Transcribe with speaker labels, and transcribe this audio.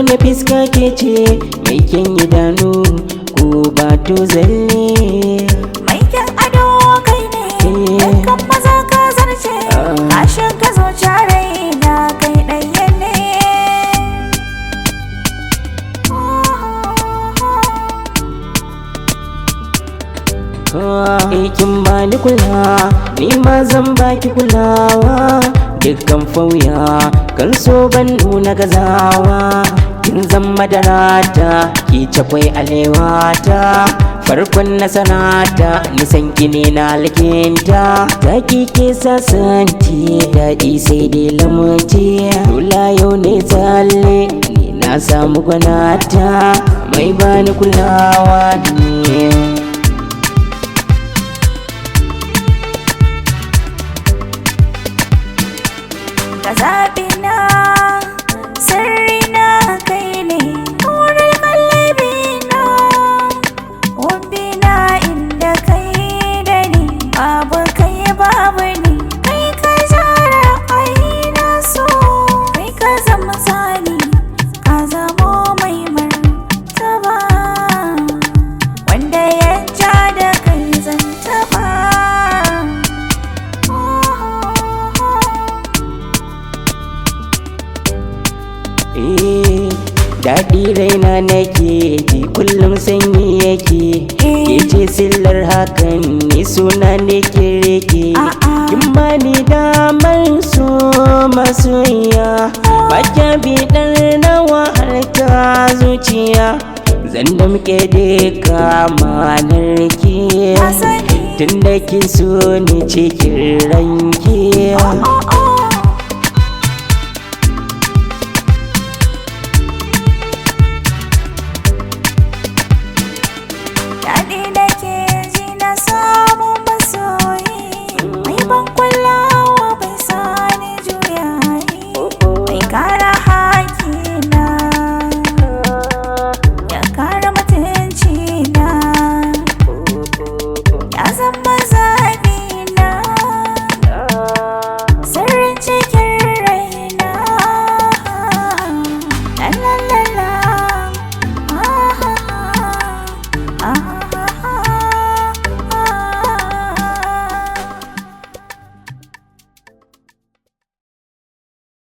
Speaker 1: na fiska ke ce mai kyan idanu ko ba to zalle.
Speaker 2: Mai kyan ado kai ne dukkan maza ka zarce, kashin ka zo care na kai ɗaya ne.
Speaker 1: Kin bani kula ni ma zan baki kulawa, dukkan fauya kan so ban nuna gazawa. Kin zan madarata ki cakwai alewata, farkon nasarata nisan gine na alkinta. Zaki ke sasanti daɗi sai dai lamunci, dole yau ne tsalle ni na samu gwanata mai bani kulawa ne.
Speaker 2: Ka zaɓi na sirri na kai ne, wurin kallabi na wumbi na inda kai da ni, babu kai babu ni. Kai ka zara aina so, kai ka zama sani, ka zamo mai martaba, wanda ya ja da kai zan taba.
Speaker 1: Daɗi raina nake ji kullum sanyi yake, ke ce sillar hakan ni suna ne kireke. Kin bani damar so masoyiya, ba kya biɗar nawa har ta zuciya. Zan damƙe duka manar ki tun da kin so ni cikin ranki.